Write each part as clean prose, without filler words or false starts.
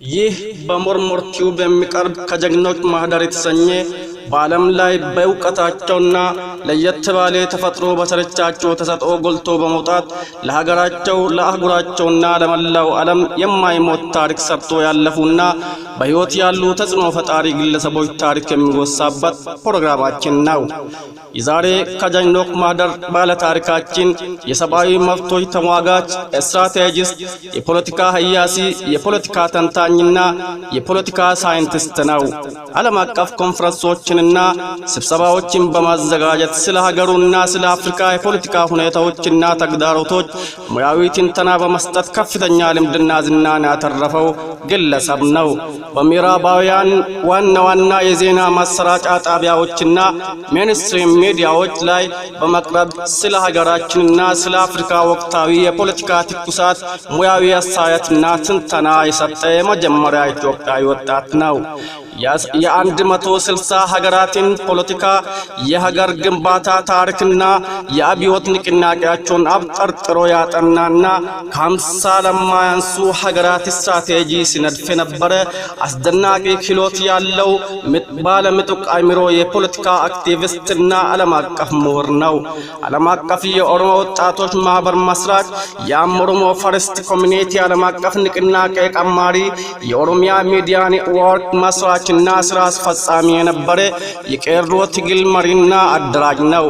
ይህ በሞርሞር ቲዩብ የሚቀርብ ከጀግኖች ማህደር የተሰኘ በዓለም ላይ በእውቀታቸውና ለየት ባለ ተፈጥሮ በተረቻቸው ተሰጥኦ ጎልቶ በመውጣት ለሀገራቸው ለአህጉራቸውና ለመላው ዓለም የማይሞት ታሪክ ሰርቶ ያለፉና በህይወት ያሉ ተጽዕኖ ፈጣሪ ግለሰቦች ታሪክ የሚወሳበት ፕሮግራማችን ነው። የዛሬ ከጀግኖች ማህደር ባለ ታሪካችን የሰብአዊ መብቶች ተሟጋች፣ ስትራቴጂስት፣ የፖለቲካ ሀያሲ፣ የፖለቲካ ተንታኝና የፖለቲካ ሳይንቲስት ነው። ዓለም አቀፍ ኮንፈረንሶችንና ስብሰባዎችን በማዘጋጀት ስለ ሀገሩና ስለ አፍሪካ የፖለቲካ ሁኔታዎችና ተግዳሮቶች ሙያዊ ትንተና በመስጠት ከፍተኛ ልምድና ዝናን ያተረፈው ግለሰብ ነው። በምዕራባውያን ዋና ዋና የዜና ማሰራጫ ጣቢያዎችና ሜንስትሪም ሚዲያዎች ላይ በመቅረብ ስለ ሀገራችንና ስለ አፍሪካ ወቅታዊ የፖለቲካ ትኩሳት ሙያዊ አስተያየትና ትንተና የሰጠ የመጀመሪያ ኢትዮጵያዊ ወጣት ነው። የ160 ሀገራትን ፖለቲካ፣ የሀገር ግንባታ ታሪክና የአብዮት ንቅናቄያቸውን አብጠርጥሮ ያጠናና ከ50 ለማያንሱ ሀገራት ስትራቴጂ ሲነድፍ የነበረ አስደናቂ ክህሎት ያለው ባለ ምጡቅ አእምሮ የፖለቲካ አክቲቪስትና ዓለም አቀፍ ምሁር ነው። ዓለም አቀፍ የኦሮሞ ወጣቶች ማህበር መስራች፣ የኦሮሞ ፈርስት ኮሚኒቲ ዓለም አቀፍ ንቅናቄ ቀማሪ፣ የኦሮሚያ ሚዲያ ኔትወርክ መስራች እና ስራ አስፈጻሚ የነበረ የቄሮ ትግል መሪና አደራጅ ነው።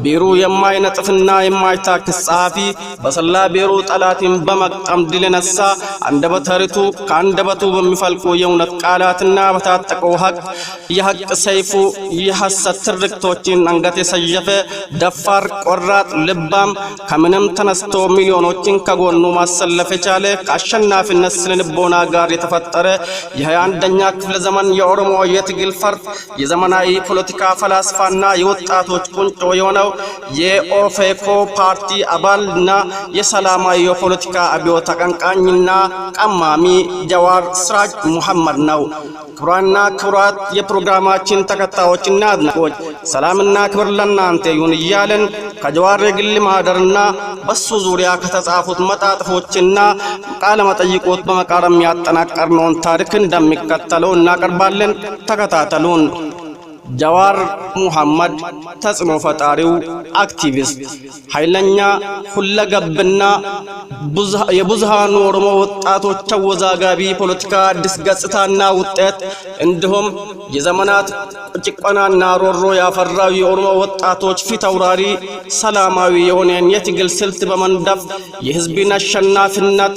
ቢሩ የማይነጥፍና የማይታክስ ጸሐፊ፣ በሰላ ቢሩ ጠላትን በመቅጠም ድል ነሳ፣ አንደበተርቱ ከአንደበቱ በሚፈልቁ የእውነት ቃላትና በታጠቀው የሐቅ ሰይፉ የሐሰት ትርክቶችን አንገት የሰየፈ ደፋር፣ ቆራጥ፣ ልባም፣ ከምንም ተነስቶ ሚሊዮኖችን ከጎኑ ማሰለፍ የቻለ ከአሸናፊነት ስነልቦና ጋር የተፈጠረ የ21ኛ ክፍለ ዘመን የኦሮሞ የትግል ፈርጥ የዘመናዊ ፖለቲካ ፈላስፋና የወጣቶች ቁንጮ የሆነው የኦፌኮ ፓርቲ አባልና የሰላማዊ የፖለቲካ አብዮት አቀንቃኝና ቀማሚ ጀዋር ሲራጅ መሐመድ ነው። ክብራና ክብራት የፕሮግራማችን ተከታዮችና አድናቂዎች ሰላምና ክብር ለእናንተ ይሁን እያለን ከጀዋር የግል ማህደርና በሱ ዙሪያ ከተጻፉት መጣጥፎችና ቃለ መጠይቆች በመቃረም ያጠናቀርነውን ታሪክ እንደሚከተለው እናቀርባለን። ተከታተሉን። ጀዋር መሐመድ ተጽዕኖ ፈጣሪው አክቲቪስት፣ ኃይለኛ ሁለገብና የብዙሃኑ ኦሮሞ ወጣቶች ተወዛጋቢ ፖለቲካ አዲስ ገጽታና ውጤት እንዲሁም የዘመናት ጭቆናና ሮሮ ያፈራው የኦሮሞ ወጣቶች ፊት አውራሪ ሰላማዊ የሆነን የትግል ስልት በመንደፍ የህዝብን አሸናፊነት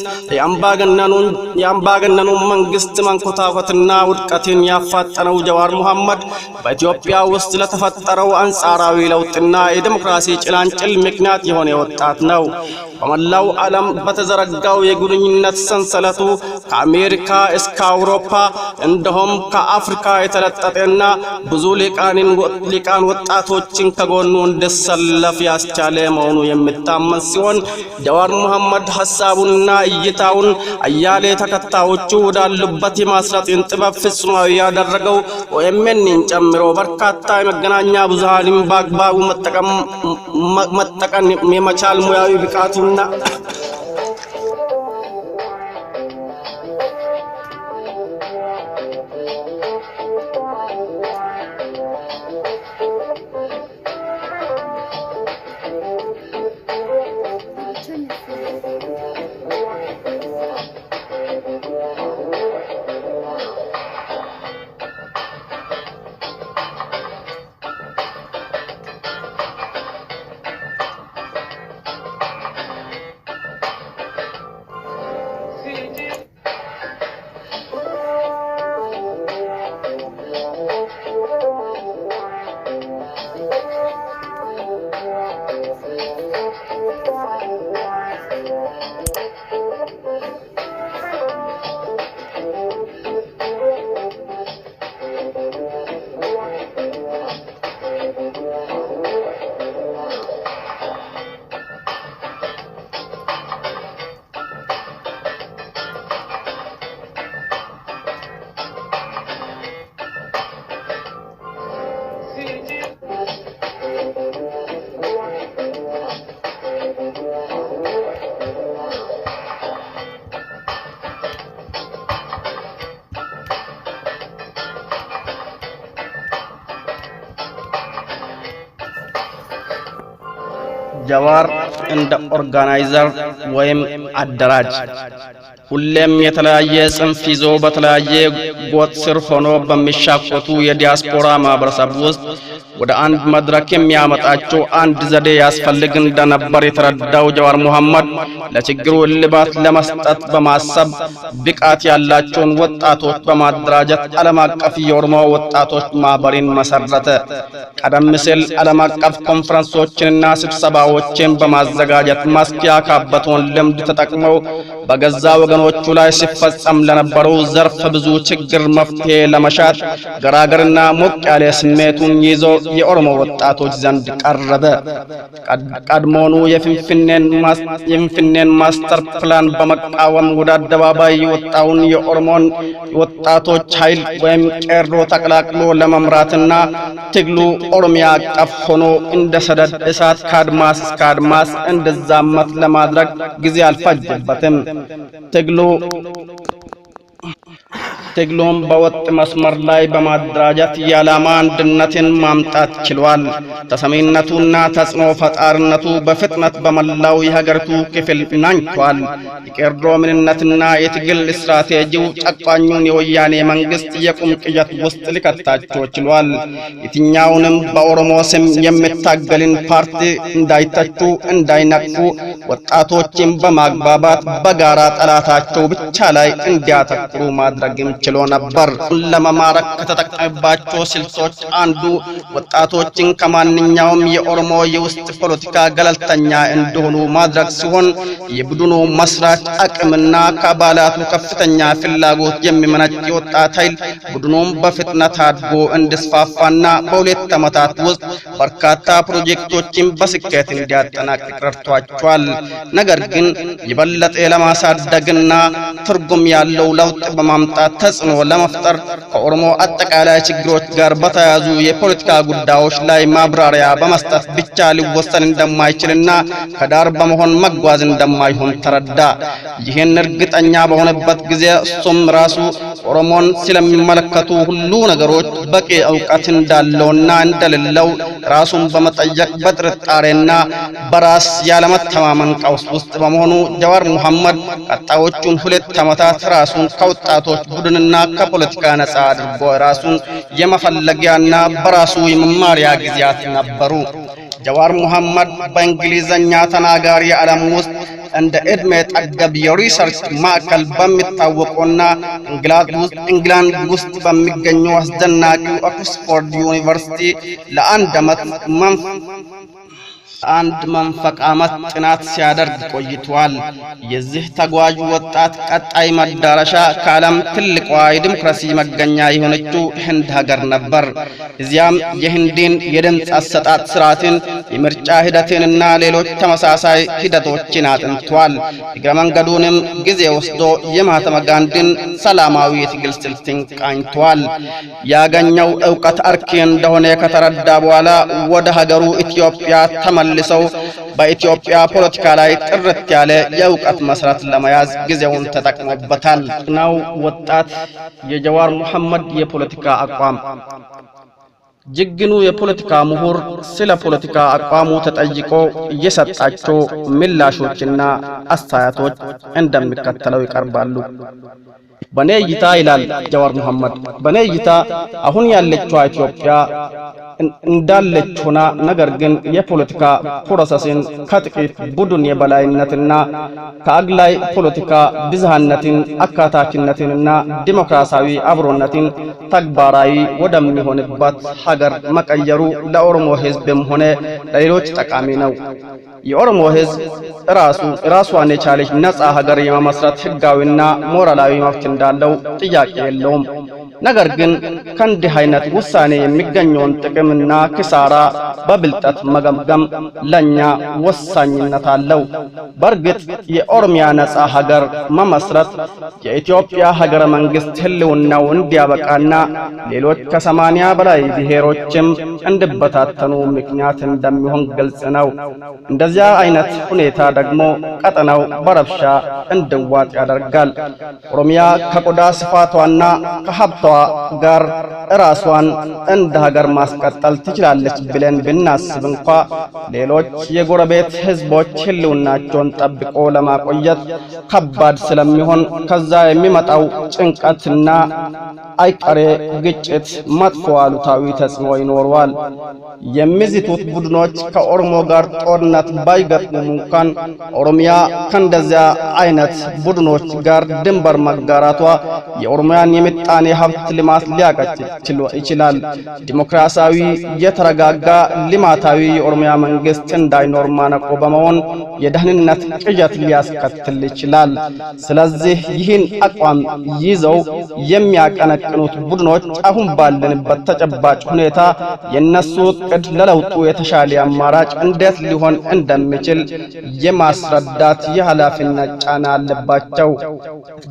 የአምባገነኑን መንግስት መንኮታኮትና ውድቀትን ያፋጠነው ጀዋር መሐመድ በኢትዮጵያ ውስጥ ለተፈጠረው አንጻራዊ ለውጥና የዲሞክራሲ ጭላንጭል ምክንያት የሆነ ወጣት ነው። በመላው ዓለም በተዘረጋው የግንኙነት ሰንሰለቱ ከአሜሪካ እስከ አውሮፓ እንዲሁም ከአፍሪካ የተለጠጠና ብዙ ሊቃን ወጣቶችን ከጎኑ እንዲሰለፍ ያስቻለ መሆኑ የሚታመን ሲሆን ጀዋር መሐመድ ሐሳቡንና እይታውን አያሌ ተከታዮቹ ወዳሉበት የማስረጥን ጥበብ ፍጹማዊ ያደረገው ኦኤምኤንን ጨምሮ በርካታ የመገናኛ ብዙሃንን በአግባቡ መጠቀም የመቻል ሙያዊ ብቃቱና ጀዋር እንደ ኦርጋናይዘር ወይም አደራጅ ሁሌም የተለያየ ጽንፍ ይዞ በተለያየ ጎጥ ስር ሆኖ በሚሻኮቱ የዲያስፖራ ማህበረሰብ ውስጥ ወደ አንድ መድረክ የሚያመጣቸው አንድ ዘዴ ያስፈልግ እንደነበር የተረዳው ጀዋር መሐመድ ለችግሩ እልባት ለመስጠት በማሰብ ብቃት ያላቸውን ወጣቶች በማደራጀት ዓለም አቀፍ የኦሮሞ ወጣቶች ማህበርን መሰረተ። ቀደም ሲል ዓለም አቀፍ ኮንፈረንሶችንና ስብሰባዎችን በማዘጋጀት መስክ ያካበተውን ልምድ ተጠቅመው በገዛ ወገኖቹ ላይ ሲፈጸም ለነበረው ዘርፈ ብዙ ችግር መፍትሄ ለመሻት ገራገርና ሞቅ ያለ ስሜቱን ይዞ የኦሮሞ ወጣቶች ዘንድ ቀረበ። ቀድሞኑ የፍንፍኔን ማስተር ፕላን በመቃወም ወደ አደባባይ የወጣውን የኦሮሞን ወጣቶች ኃይል ወይም ቄሮ ተቀላቅሎ ለመምራትና ትግሉ ኦሮሚያ አቀፍ ሆኖ እንደ ሰደድ እሳት ከአድማስ እስከ አድማስ እንዲዛመት ለማድረግ ጊዜ አልፈጀበትም። ትግሉም በወጥ መስመር ላይ በማደራጀት የዓላማ አንድነትን ማምጣት ችሏል። ተሰሚነቱና ተጽዕኖ ፈጣሪነቱ በፍጥነት በመላው የሀገሪቱ ክፍል ናኝቷል። የቄሮ ምንነትና የትግል ስትራቴጂው ጨቋኙን የወያኔ መንግስት የቁም ቅዠት ውስጥ ሊከታቸው ችሏል። የትኛውንም በኦሮሞ ስም የሚታገልን ፓርቲ እንዳይተቹ፣ እንዳይነቅፉ ወጣቶችን በማግባባት በጋራ ጠላታቸው ብቻ ላይ እንዲያተኩሩ ማድረግም ችሎ ነበር። ለመማረክ ከተጠቀመባቸው ስልቶች አንዱ ወጣቶችን ከማንኛውም የኦሮሞ የውስጥ ፖለቲካ ገለልተኛ እንዲሆኑ ማድረግ ሲሆን የቡድኑ መስራች አቅምና ከአባላቱ ከፍተኛ ፍላጎት የሚመነጭ የወጣት ኃይል ቡድኑም በፍጥነት አድጎ እንዲስፋፋና በሁለት ዓመታት ውስጥ በርካታ ፕሮጀክቶችን በስኬት እንዲያጠናቅቅ ረድቷቸዋል። ነገር ግን የበለጠ ለማሳደግና ትርጉም ያለው ለውጥ በማምጣት ተጽዕኖ ለመፍጠር ከኦሮሞ አጠቃላይ ችግሮች ጋር በተያያዙ የፖለቲካ ጉዳዮች ላይ ማብራሪያ በመስጠት ብቻ ሊወሰን እንደማይችልና ከዳር በመሆን መጓዝ እንደማይሆን ተረዳ። ይህን እርግጠኛ በሆነበት ጊዜ እሱም ራሱ ኦሮሞን ስለሚመለከቱ ሁሉ ነገሮች በቂ ዕውቀት እንዳለውና እንደሌለው ራሱን በመጠየቅ በጥርጣሬና በራስ ያለመተማመን ቀውስ ውስጥ በመሆኑ ጀዋር መሐመድ ቀጣዮቹን 2 ዓመታት ራሱን ከወጣቶች ቡድንና ከፖለቲካ ነፃ አድርጎ ራሱን የመፈለጊያና በራሱ የመማሪያ ጊዜያት ነበሩ። ጀዋር መሐመድ በእንግሊዘኛ ተናጋሪ ዓለም ውስጥ እንደ ዕድሜ ጠገብ የሪሰርች ማዕከል በሚታወቀውና እንግላንድ ውስጥ በሚገኘው አስደናቂው ኦክስፎርድ ዩኒቨርሲቲ ለአንድ መንፈቅ ዓመት ጥናት ሲያደርግ ቆይቷል። የዚህ ተጓዥ ወጣት ቀጣይ መዳረሻ ከዓለም ትልቋ የዲሞክራሲ መገኛ የሆነችው ህንድ ሀገር ነበር። እዚያም የህንድን የድምፅ አሰጣጥ ስርዓትን፣ የምርጫ ሂደትንና ሌሎች ተመሳሳይ ሂደቶችን አጥንቷል። እግረ መንገዱንም ጊዜ ወስዶ የማህተመ ጋንዲን ሰላማዊ የትግል ስልትን ቃኝቷል። ያገኘው ዕውቀት አርኪ እንደሆነ ከተረዳ በኋላ ወደ ሀገሩ ኢትዮጵያ ተመልሰው በኢትዮጵያ ፖለቲካ ላይ ጥርት ያለ የዕውቀት መሰረት ለመያዝ ጊዜውን ተጠቅሞበታል። ነው ወጣት የጀዋር መሐመድ የፖለቲካ አቋም። ጅግኑ የፖለቲካ ምሁር ስለ ፖለቲካ አቋሙ ተጠይቆ እየሰጣቸው ምላሾችና አስተያየቶች እንደሚከተለው ይቀርባሉ። በኔ እይታ ይላል ጀዋር መሐመድ፣ በኔ እይታ አሁን ያለችው ኢትዮጵያ እንዳለች ሆና ነገር ግን የፖለቲካ ፕሮሰስን ከጥቂት ቡድን የበላይነትና ከአግላይ ፖለቲካ ብዝሃነትን፣ አካታችነትንና ዲሞክራሲያዊ አብሮነትን ተግባራዊ ወደሚሆንበት ሀገር መቀየሩ ለኦሮሞ ሕዝብም ሆነ ለሌሎች ጠቃሚ ነው። የኦሮሞ ሕዝብ ራሷን የቻለች ነፃ ሀገር የመመስረት ህጋዊና ሞራላዊ መብት እንዳለው ጥያቄ የለውም። ነገር ግን ከእንዲህ አይነት ውሳኔ የሚገኘውን ጥቅምና ኪሳራ በብልጠት መገምገም ለኛ ወሳኝነት አለው። በእርግጥ የኦሮሚያ ነፃ ሀገር መመስረት የኢትዮጵያ ሀገረ መንግስት ህልውናው እንዲያበቃና ሌሎች ከ80 በላይ ብሔሮችም እንዲበታተኑ ምክንያት እንደሚሆን ግልጽ ነው። እንደዚያ አይነት ሁኔታ ደግሞ ቀጠናው በረብሻ እንዲዋጥ ያደርጋል። ኦሮሚያ ከቆዳ ስፋቷና ከሀብቷ ጋር ራሷን እንደ ሀገር ማስቀጠል ትችላለች ብለን ብናስብ እንኳ ሌሎች የጎረቤት ህዝቦች ህልውናቸውን ጠብቆ ለማቆየት ከባድ ስለሚሆን ከዛ የሚመጣው ጭንቀትና አይቀሬ ግጭት መጥፎ አሉታዊ ተጽዕኖ ይኖረዋል። የሚዝቱት ቡድኖች ከኦሮሞ ጋር ጦርነት ባይገጥሙም እንኳን ኦሮሚያ ከእንደዚያ አይነት ቡድኖች ጋር ድንበር መጋራቷ የኦሮሚያን የምጣኔ ሀብት ልማት ሊያቀጭ ይችላል። ዲሞክራሲያዊ የተረጋጋ ልማታዊ የኦሮሚያ መንግስት እንዳይኖር ማነቆ በመሆን የደህንነት ቅዠት ሊያስከትል ይችላል። ስለዚህ ይህን አቋም ይዘው የሚያቀነቅኑት ቡድኖች አሁን ባለንበት ተጨባጭ ሁኔታ የነሱ እቅድ ለለውጡ የተሻለ አማራጭ እንዴት ሊሆን እንደሚችል የማስረዳት የኃላፊነት ጫና አለባቸው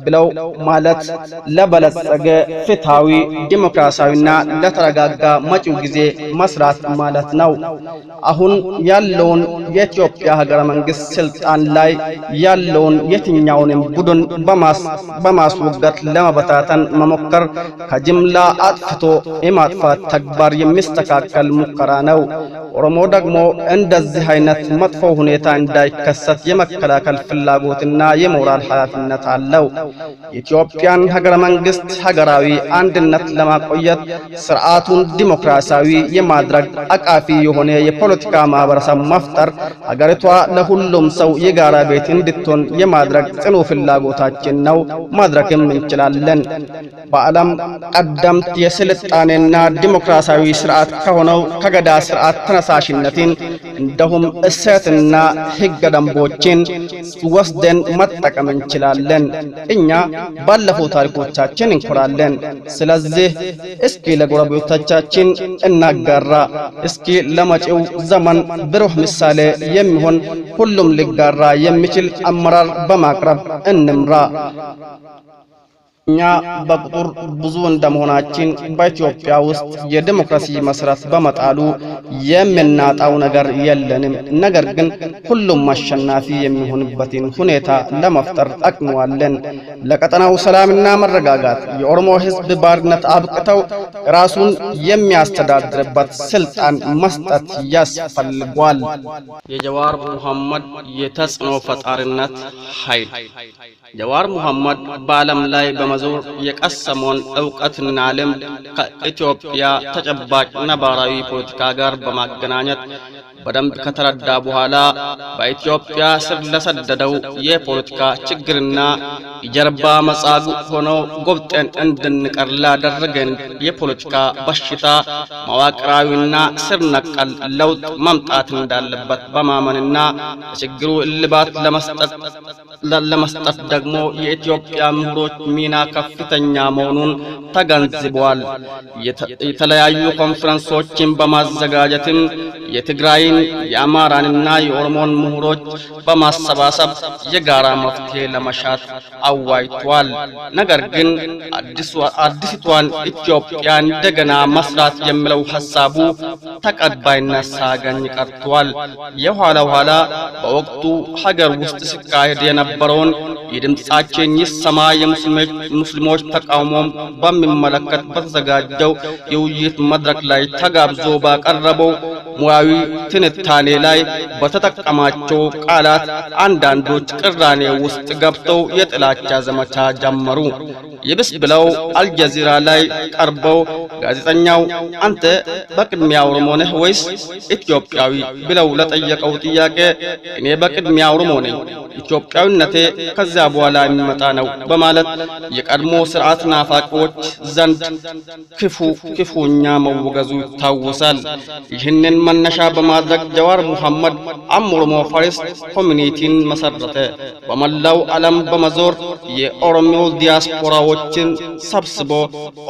ብለው ማለት ለበለጸገ ፍትሃዊ ዲሞክራሲያዊና ለተረጋጋ መጪው ጊዜ መስራት ማለት ነው። አሁን ያለውን የኢትዮጵያ ሀገረ መንግስት ስልጣን ላይ ያለውን የትኛውንም ቡድን በማስወገድ ለመበታተን መሞከር ከጅምላ አጥፍቶ የማጥፋት ተግባር የሚስተካከል ሙከራ ነው። ኦሮሞ ደግሞ እንደዚህ አይነት መጥፎ ሁኔታ እንዳይከሰት የመከላከል ፍላጎትና የሞራል ኃላፊነት አለው። የኢትዮጵያን ሀገረ መንግስት ሀገራዊ አንድነት ለማቆየት ስርዓቱን ዲሞክራሲያዊ የማድረግ አቃፊ የሆነ የፖለቲካ ማህበረሰብ መፍጠር፣ ሀገሪቷ ለሁሉም ሰው የጋራ ቤት እንድትሆን የማድረግ ጽኑ ፍላጎታችን ነው። ማድረግም እንችላለን። በዓለም ቀደምት የስልጣኔና ዲሞክራሲያዊ ስርዓት ከሆነው ከገዳ ስርዓት ተነሳሽነትን እንደሁም እሴትና ህገ ደንቦችን ወስደን መጠቀም እንችላለን። እኛ ባለፈው ታሪኮቻችን እንኮራለን። ስለዚህ እስኪ ለጎረቤቶቻችን እናጋራ። እስኪ ለመጪው ዘመን ብሩህ ምሳሌ የሚሆን ሁሉም ሊጋራ የሚችል አመራር በማቅረብ እንምራ። እኛ በቁጥር ብዙ እንደመሆናችን በኢትዮጵያ ውስጥ የዲሞክራሲ መሰረት በመጣሉ የምናጣው ነገር የለንም። ነገር ግን ሁሉም አሸናፊ የሚሆንበትን ሁኔታ ለመፍጠር አቅመዋለን። ለቀጠናው ሰላምና መረጋጋት የኦሮሞ ህዝብ ባርነት አብቅተው ራሱን የሚያስተዳድርበት ስልጣን መስጠት ያስፈልጓል። የጀዋር መሐመድ የተጽዕኖ ፈጣሪነት ኃይል። ጀዋር መሐመድ በዓለም ላይ በመዞር የቀሰመውን ዕውቀትና ልምድ ከኢትዮጵያ ተጨባጭ ነባራዊ ፖለቲካ ጋር በማገናኘት በደንብ ከተረዳ በኋላ በኢትዮጵያ ስር ለሰደደው የፖለቲካ ችግርና የጀርባ መጻጉዕ ሆኖ ጎብጠን እንድንቀር ላደረገን የፖለቲካ በሽታ መዋቅራዊና ስር ነቀል ለውጥ መምጣት እንዳለበት በማመንና ለችግሩ እልባት ለመስጠት ደግሞ የኢትዮጵያ ምሁሮች ሚና ከፍተኛ መሆኑን ተገንዝበዋል። የተለያዩ ኮንፈረንሶችን በማዘጋጀትም የትግራይን የአማራንና የኦሮሞን ምሁሮች በማሰባሰብ የጋራ መፍትሄ ለመሻት አዋይቷል። ነገር ግን አዲስቷን ኢትዮጵያ እንደገና መስራት የሚለው ሐሳቡ ተቀባይነት ሳያገኝ ቀርቷል። የኋላ ኋላ በወቅቱ ሀገር ውስጥ ሲካሄድ የነበረውን የድምጻችን ይሰማ የሙስሊሞች ተቃውሞ በሚመለከት በተዘጋጀው የውይይት መድረክ ላይ ተጋብዞ ባቀረበው ሙያዊ ትንታኔ ላይ በተጠቀማቸው ቃላት አንዳንዶች ቅራኔ ውስጥ ገብተው የጥላቻ ዘመቻ ጀመሩ። ይብስ ብለው አልጀዚራ ላይ ቀርበው ጋዜጠኛው አንተ በቅድሚያ ኦሮሞ ነህ ወይስ ኢትዮጵያዊ ብለው ለጠየቀው ጥያቄ እኔ በቅድሚያ ኦሮሞ ነኝ፣ ኢትዮጵያዊነቴ ከዚያ በኋላ የሚመጣ ነው በማለት የቀድሞ ስርዓት ናፋቂዎች ዘንድ ክፉኛ መወገዙ ይታወሳል። ይህንን መነሻ በማድረግ ጀዋር መሐመድ ኦሮሞ ፈርስት ኮሚኒቲን መሰረተ። በመላው ዓለም በመዞር የኦሮሞ ዲያስፖራዎችን ሰብስቦ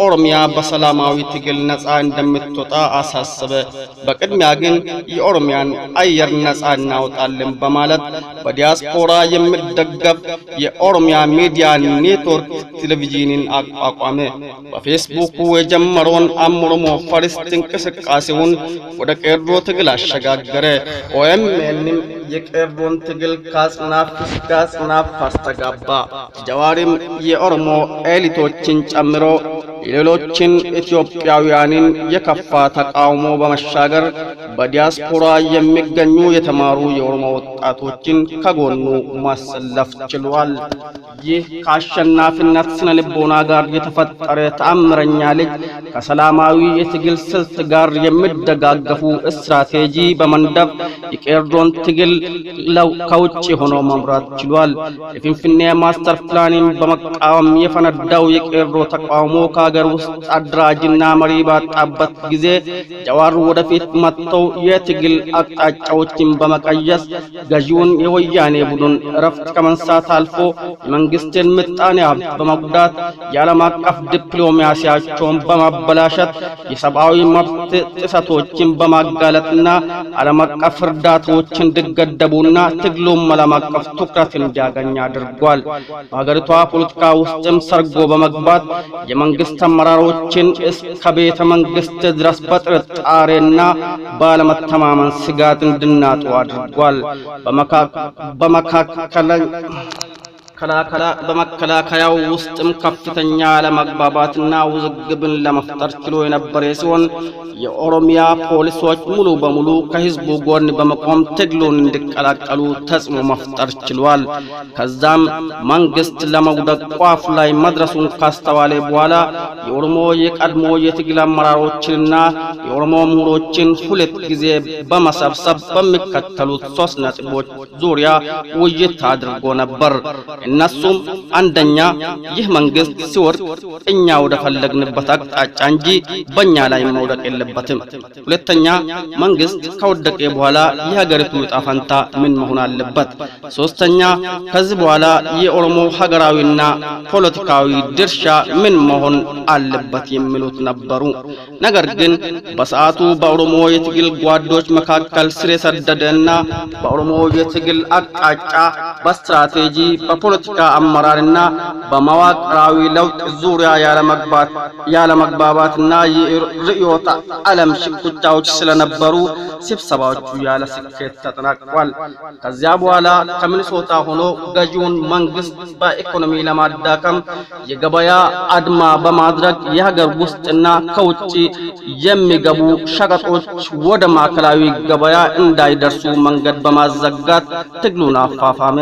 ኦሮሚያ በሰላማዊ ትግል ነፃ እንደምትወጣ አሳሰበ። በቅድሚያ ግን የኦሮሚያን አየር ነፃ እናወጣለን በማለት በዲያስፖራ የሚደገፍ የኦሮሚያ ሚዲያ ኔትወርክ ቴሌቪዥንን አቋቋመ። በፌስቡክ የጀመረውን ኦሮሞ ፈርስት እንቅስቃሴውን ወደ ቄሮ ትግል አሸጋገረ። ኦኤምኤንም የቄሮን ትግል ከአጽናፍ እስከ አጽናፍ አስተጋባ። ጀዋርም የኦሮሞ ኤሊቶችን ጨምሮ የሌሎችን ኢትዮጵያውያንን የከፋ ተቃውሞ በመሻገር በዲያስፖራ የሚገኙ የተማሩ የኦሮሞ ወጣቶችን ከጎኑ ማሰለፍ ችሏል። ይህ ከአሸናፊነት ስነ ልቦና ጋር የተፈጠረ ተአምረኛ ልጅ ከሰላማዊ የትግል ስልት ጋር የሚደጋገፉ ስትራቴጂ በመንደፍ የቄሮን ትግል ከውጭ ሆኖ መምራት ችሏል። የፊንፊኔ ማስተር ፕላንን በመቃወም የፈነዳው የቄሮ ተቃውሞ ከሀገር ውስጥ አደራጅና መሪ ባጣበት ጊዜ ጀዋር ወደፊት መጥተው የትግል አቅጣጫዎችን በመቀየስ ገዢውን የወያኔ ቡድን እረፍት ከመንሳት አልፎ የመንግስትን ምጣኔ ሀብት በመጉዳት የዓለም አቀፍ ዲፕሎማሲያቸውን በማበላሸት የሰብአዊ መብት ጥሰቶችን በማጋለጥና ዓለም አቀፍ እርዳታዎች እንዲገደቡና ትግሉም ዓለም አቀፍ ትኩረት እንዲያገኝ አድርጓል። በሀገሪቷ ፖለቲካ ውስጥም ሰርጎ በመግባት የመንግስት አመራሮችን እስከ ቤተ መንግስት ድረስ በጥርጣሬና ባለመተማመን ስጋት እንዲናጡ አድርጓል። በመከላከያው ውስጥም ከፍተኛ አለመግባባትና ውዝግብን ለመፍጠር ችሎ የነበረ ሲሆን የኦሮሚያ ፖሊሶች ሙሉ በሙሉ ከህዝቡ ጎን በመቆም ትግሉን እንዲቀላቀሉ ተጽዕኖ መፍጠር ችሏል። ከዛም መንግስት ለመውደቅ ቋፍ ላይ መድረሱን ካስተዋለ በኋላ የኦሮሞ የቀድሞ የትግል አመራሮችንና የኦሮሞ ምሁሮችን ሁለት ጊዜ በመሰብሰብ በሚከተሉት 3 ነጥቦች ዙሪያ ውይይት አድርጎ ነበር። እነሱም አንደኛ ይህ መንግስት ሲወድቅ እኛ ወደ ፈለግንበት አቅጣጫ እንጂ በእኛ ላይ መውደቅ የለበትም። ሁለተኛ መንግስት ከወደቀ በኋላ የሀገሪቱ ዕጣ ፈንታ ምን መሆን አለበት። ሶስተኛ ከዚህ በኋላ የኦሮሞ ሀገራዊና ፖለቲካዊ ድርሻ ምን መሆን አለበት የሚሉት ነበሩ። ነገር ግን በሰዓቱ በኦሮሞ የትግል ጓዶች መካከል ስር የሰደደና በኦሮሞ የትግል አቅጣጫ በስትራቴጂ በፖለቲካ አመራርና በመዋቅራዊ ለውጥ ዙሪያ ያለመግባባትና የርዕዮተ ዓለም ሽኩቻዎች ስለነበሩ ስብሰባዎቹ ያለ ስኬት ተጠናቀዋል። ከዚያ በኋላ ከሚኒሶታ ሆኖ ገዢውን መንግስት በኢኮኖሚ ለማዳከም የገበያ አድማ በማድረግ የሀገር ውስጥና ከውጭ የሚገቡ ሸቀጦች ወደ ማዕከላዊ ገበያ እንዳይደርሱ መንገድ በማዘጋት ትግሉን አፋፋመ።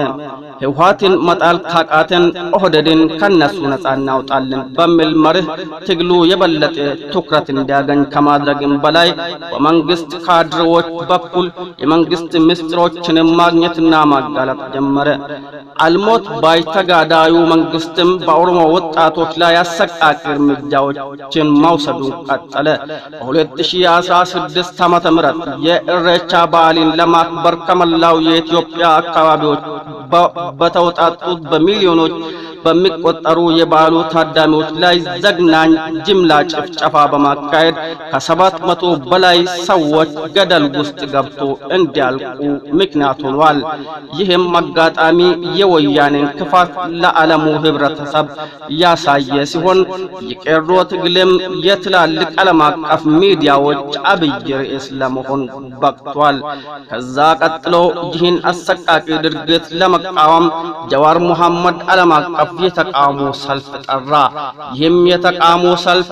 ህወሓትን መጣል መጣል ካቃተን ኦህዴድን ከነሱ ነፃ እናውጣለን በሚል መርህ ትግሉ የበለጠ ትኩረት እንዲያገኝ ከማድረግም በላይ በመንግስት ካድሬዎች በኩል የመንግስት ምስጢሮችን ማግኘትና ማጋለጥ ጀመረ። አልሞት ባይ ተጋዳዩ መንግስትም በኦሮሞ ወጣቶች ላይ አሰቃቂ እርምጃዎችን መውሰዱን ቀጠለ። በ2016 ዓመተ ምህረት የኢሬቻ በዓልን ለማክበር ከመላው የኢትዮጵያ አካባቢዎች በተውጣጡት በሚሊዮኖች በሚቆጠሩ የበዓሉ ታዳሚዎች ላይ ዘግናኝ ጅምላ ጭፍጨፋ በማካሄድ ከ700 በላይ ሰዎች ገደል ውስጥ ገብቶ እንዲያልቁ ምክንያት ሆኗል። ይህም አጋጣሚ የወያኔን ክፋት ለዓለሙ ህብረተሰብ ያሳየ ሲሆን የቄሮ ትግልም የትላልቅ ዓለም አቀፍ ሚዲያዎች አብይ ርዕስ ለመሆን በቅቷል። ከዛ ቀጥሎ ይህን አሰቃቂ ድርጊት ለመቃወም ጀዋር መሐመድ ዓለም አቀፍ የተቃውሞ ሰልፍ ጠራ። ይህም የተቃውሞ ሰልፍ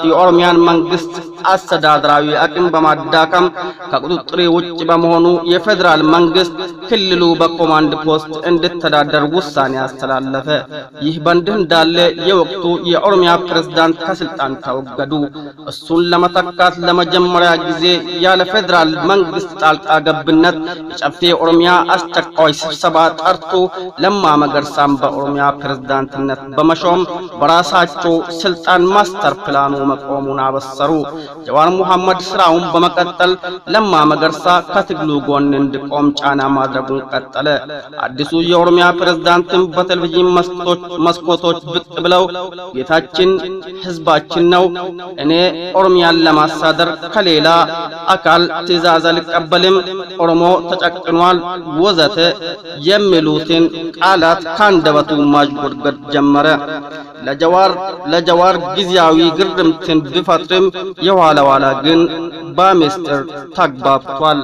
የኦሮሚያን መንግስት አስተዳደራዊ አቅም በማዳከም ከቁጥጥር ውጭ በመሆኑ የፌደራል መንግስት ክልሉ በኮማንድ ፖስት እንዲተዳደር ውሳኔ አስተላለፈ። ይህ በእንዲህ እንዳለ የወቅቱ የኦሮሚያ ፕሬዝዳንት ከስልጣን ተወገዱ። እሱን ለመተካት ለመጀመሪያ ጊዜ ያለ ፌደራል መንግስት ጣልቃ ገብነት የጨፌ ኦሮሚያ አስቸኳይ ስብሰባ ጠርቶ ለማ መገርሳም በኦሮሚያ ፕሬዝዳንትነት በመሾም በራሳቸው ስልጣን ማስተር ፕላኑ መቆሙን አበሰሩ። ጀዋር መሐመድ ስራውን በመቀጠል ለማ መገርሳ ከትግሉ ጎን እንዲቆም ጫና ማድረጉን ቀጠለ። አዲሱ የኦሮሚያ ፕሬዝዳንትም በቴሌቪዥን መስኮቶች ብቅ ብለው ጌታችን ህዝባችን ነው፣ እኔ ኦሮሚያን ለማሳደር ከሌላ አካል ትዕዛዝ አልቀበልም፣ ኦሮሞ ተጨቅኗል ወዘተ የሚሉትን ቃላት ካንደበቱ ማጅጎድጎድ ጀመረ። ለጀዋር ጊዜያዊ ግርምትን ቢፈጥርም የኋላ ኋላ ግን በሚስጥር ተግባብቷል።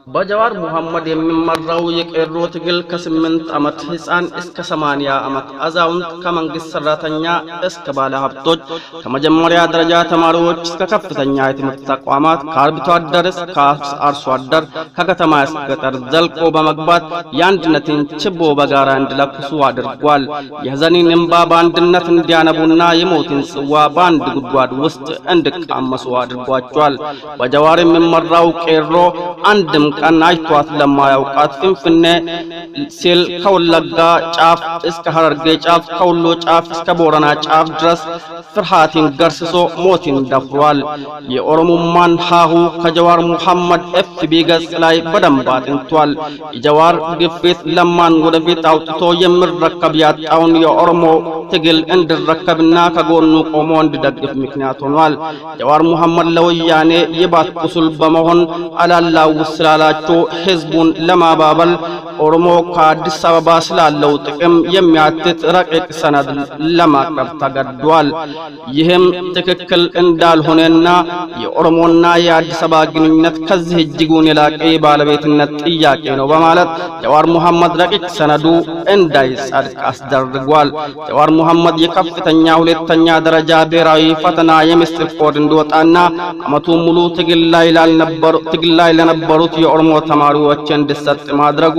በጀዋር መሐመድ የሚመራው የቄሮ ትግል ከ8 ዓመት ህፃን እስከ 80 ዓመት አዛውንት፣ ከመንግስት ሰራተኛ እስከ ባለ ሀብቶች፣ ከመጀመሪያ ደረጃ ተማሪዎች እስከ ከፍተኛ የትምህርት ተቋማት፣ ከአርብቶ አደር እስከ አርሶ አደር፣ ከከተማ እስከ ገጠር ዘልቆ በመግባት የአንድነትን ችቦ በጋራ እንዲለኩሱ አድርጓል። የሐዘንን እንባ በአንድነት እንዲያነቡና የሞትን ጽዋ በአንድ ጉድጓድ ውስጥ እንዲቃመሱ አድርጓቸዋል። በጀዋር የሚመራው ቄሮ አንድም ቀን አይቷት ለማያውቃት ፍንፍኔ ሲል ከወለጋ ጫፍ እስከ ሐረርጌ ጫፍ፣ ከወሎ ጫፍ እስከ ቦረና ጫፍ ድረስ ፍርሃትን ገርስሶ ሞትን ደፍሯል። የኦሮሞማን ሃሁ ከጀዋር መሐመድ ኤፍቢ ገጽ ላይ በደንብ አጥንቷል። የጀዋር ግፊት ለማን ወደፊት አውጥቶ የሚረከብ ያጣውን የኦሮሞ ትግል እንዲረከብና ከጎኑ ቆሞ እንዲደግፍ ምክንያት ሆኗል። ጀዋር መሐመድ ለወያኔ የባት ቁስል በመሆን አላላውስ ስላላቸው ህዝቡን ለማባበል ኦሮሞ ከአዲስ አበባ ስላለው ጥቅም የሚያትት ረቂቅ ሰነድ ለማቅረብ ተገዷል። ይህም ትክክል እንዳልሆነና የኦሮሞና የአዲስ አበባ ግንኙነት ከዚህ እጅጉን የላቀ ባለቤትነት ጥያቄ ነው በማለት ጀዋር መሐመድ ረቂቅ ሰነዱ እንዳይጸድቅ አስደርጓል። ጀዋር መሐመድ የከፍተኛ ሁለተኛ ደረጃ ብሔራዊ ፈተና የምስጢር ኮድ እንዲወጣና ዓመቱን ሙሉ ትግል ላይ ለነበሩት የኦሮሞ ተማሪዎች እንዲሰጥ ማድረጉ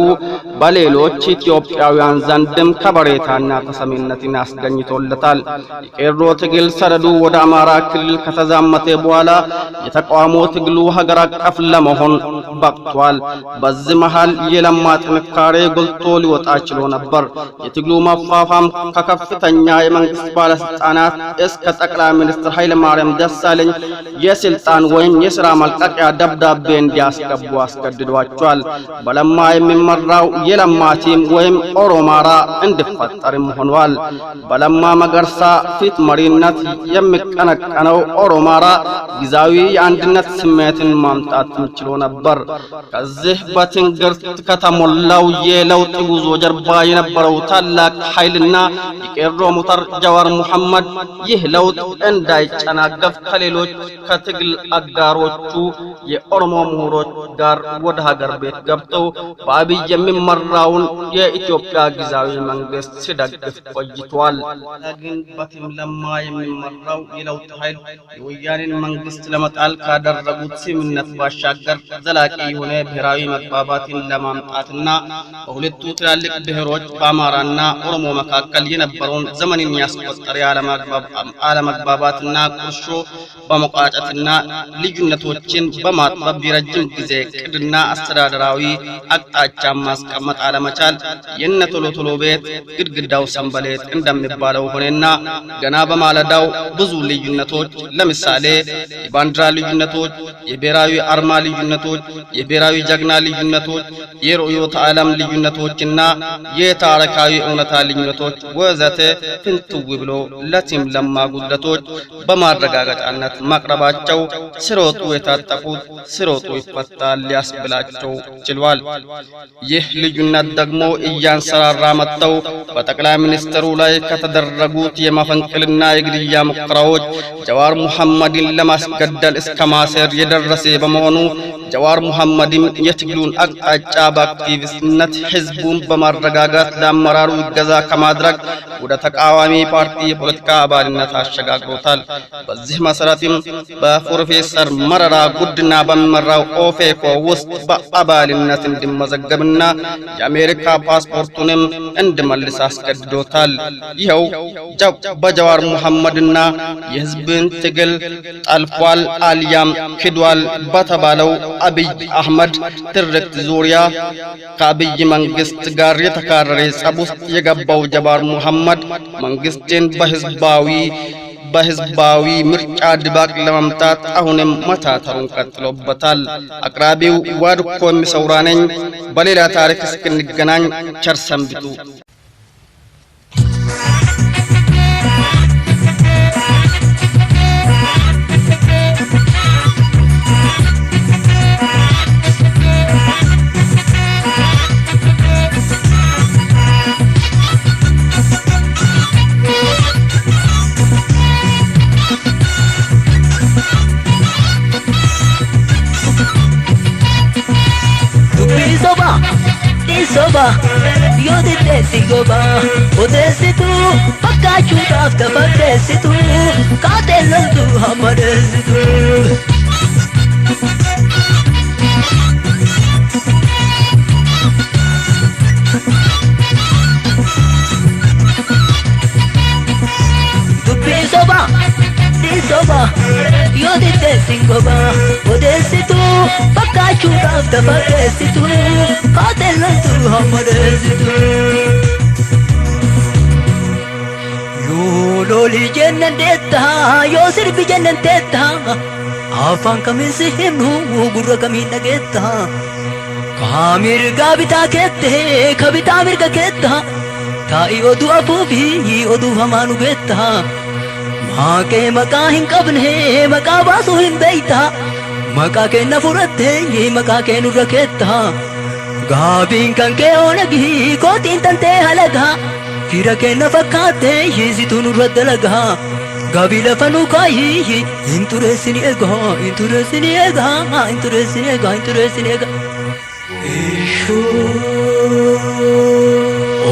በሌሎች ኢትዮጵያውያን ዘንድም ከበሬታና ተሰሚነትን አስገኝቶለታል። የቄሮ ትግል ሰነዱ ወደ አማራ ክልል ከተዛመተ በኋላ የተቃውሞ ትግሉ ሀገር አቀፍ ለመሆን በቅቷል። በዚህ መሃል የለማ ጥንካሬ ጎልቶ ሊወጣ ችሎ ነበር። የትግሉ መፋፋም ከከፍተኛ የመንግስት ባለስልጣናት እስከ ጠቅላይ ሚኒስትር ኃይለ ማርያም ደሳለኝ የስልጣን ወይም የሥራ መልቀቂያ ደብዳቤ እንዲያስገቡ አስገድዷቸዋል። በለማ የሚመራው የለማ ቲም ወይም ኦሮማራ እንዲፈጠርም ሆኗል። በለማ መገርሳ ፊት መሪነት የሚቀነቀነው ኦሮማራ ጊዜያዊ የአንድነት ስሜትን ማምጣት ችሎ ነበር። ከዚህ በትንግርት ከተሞላው የለውጥ ጉዞ ጀርባ የነበረው ታላቅ ኃይልና የቄሮ ሞተር ጀዋር መሐመድ ይህ ለውጥ እንዳይጨናገፍ ከሌሎች ከትግል አጋሮቹ የኦሮሞ ምሁሮች ጋር ወደ ሀገር ቤት ገብተው በአብይ የሚመራውን የኢትዮጵያ ጊዜያዊ መንግስት ሲደግፍ ቆይቷል። ግን በቲም ለማ የሚመራው የለውጥ ኃይል የወያኔን መንግስት ለመጣል ካደረጉት ስምምነት ባሻገር ዘላቂ የሆነ ብሔራዊ መግባባትን ለማምጣትና በሁለቱ ትላልቅ ብሔሮች በአማራና ኦሮሞ መካከል የነበረውን ዘመንን ያስቆጠረ አለመግባባትና ቁርሾ በመቋጨትና ልዩነቶችን በማጥበብ የረጅም ጊዜ ዕቅድና አስተዳደራዊ አቅጣጫ ማስቀመጥ አለመቻል የነ ቶሎ ቤት ግድግዳው ሰንበሌጥ እንደሚባለው ሆነና ገና በማለዳው ብዙ ልዩነቶች ለምሳሌ የባንዲራ ልዩነቶች፣ የብሔራዊ አርማ ልዩነቶች፣ የብሔራዊ ጀግና ልዩነቶች፣ የርዕዮተ ዓለም ልዩነቶችና የታሪካዊ እውነታ ልዩነቶች ወዘተ ፍንትው ብሎ ለቲም ለማ ጉድለቶች በማረጋገጫነት ማቅረባቸው ሲሮጡ የታጠቁት ሲሮጡ ይፈታል ሊያስብላቸው ችሏል። ይህ ልዩነት ደግሞ እያንሰራራ መጥተው በጠቅላይ ሚኒስትሩ ላይ ከተደረጉት የመፈንቅልና የግድያ ሙከራዎች ጀዋር መሐመድን ለማስገደል እስከ ማሰር የደረሰ በመሆኑ ጀዋር መሐመድም የትግሉን አቅጣጫ በአክቲቪስትነት ህዝቡን በማረጋጋት ለአመራሩ ይገዛ ከማድረግ ወደ ተቃዋሚ ፓርቲ የፖለቲካ አባልነት አሸጋግሮታል። በዚህ መሰረትም በፕሮፌሰር መረራ ጉዲና በሚመራው ኦፌኮ ውስጥ በአባልነት እንዲመዘገብና የአሜሪካ ፓስፖርቱንም እንዲመልስ አስገድዶታል። ይኸው በጀዋር መሐመድና የህዝብን ትግል ጠልፏል አልያም ክዷል በተባለው አብይ አህመድ ትርክት ዙሪያ ከአብይ መንግስት ጋር የተካረረ ጸብ ውስጥ የገባው ጀዋር መሐመድ መንግስትን በህዝባዊ ምርጫ ድባቅ ለማምጣት አሁንም መታተሩን ቀጥሎበታል። አቅራቢው ዋድኮ የሚሰውራ ነኝ። በሌላ ታሪክ እስክንገናኝ ቸር ሰንብቱ። Yo detesti goba, potessi tu, faccaccio tafta fattessi tu, catello tu, ammadessi tu. Dubbi soba, di soba, io detesti goba, potessi tu, faccaccio tafta fattessi tu, catello tu, ammadessi tu. Loli jennandetta, yo sirbi jennandetta, afan kamin sihimnu, gurra kamin nagetta, kamir gabita kette, kabita mirga ketta, ta'i odu afufi, odu hamanu getta, maa ke maka hin qabne, maka basu hin beita, maka ke na furatte, maka ke nurra ketta, gaabin kan ke onagi, kootin tante halaga, fira ke na fakkaate yeesitu nurra dalaga gaabii lafa nu kaayi intureessini eega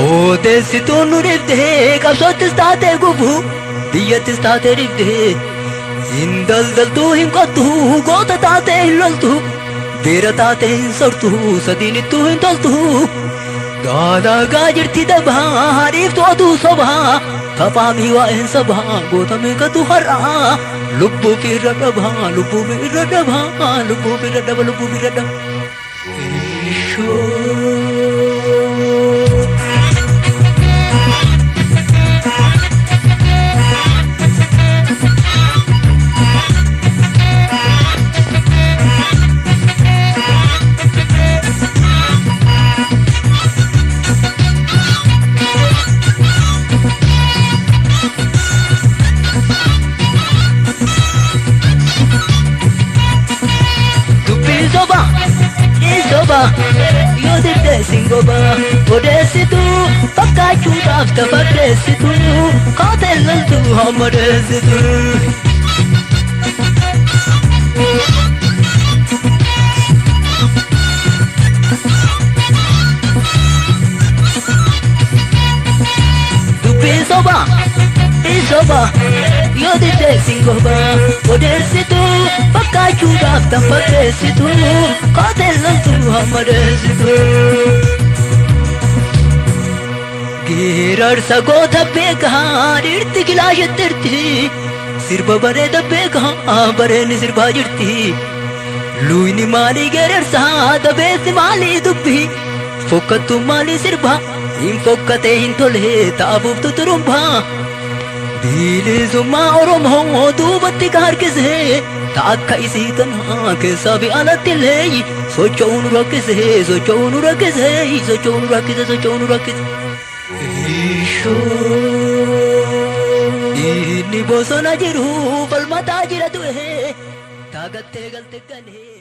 odeessitu nu dhibde qabsoottis taate gubu biyyattis taate dhibde hin daldaltu hin qottu goota taate hin loltu beera taate hin sortu sadiinittu hin toltu Gada gajirti daba harif to adu soba tapami wa en saba gota me ka tu hara lubbu fi radaba lubbu fi radaba Yo detesti goba, odessitu, faccaccio tafta fattessitu, catello tu, ammadessitu. isoba isoba yoo dide singoba odeessitu fakkaachuudhaaf tan fakkeessitu kooteellantu hammadeessitu geerarsa goota beekaa dhirti kilaashettirti sirba bareeda beekaa bareenni sirbaa jirti luyni maalii geerarsaa dabeessi maalii dubbi fokkattu maalii sirbaa hin fokkatee hin tole taafuuf tuturumbaa bilisummaa oromoo duubatti ka harkise ta akka isii tanaa keessaa fi alatti illee socho'uu nu rakkise socho'uu nu rakkise socho'uu nu rakkise socho'uu nu rakkise inni bosona jiru falmataa jira du'e taagattee galte galee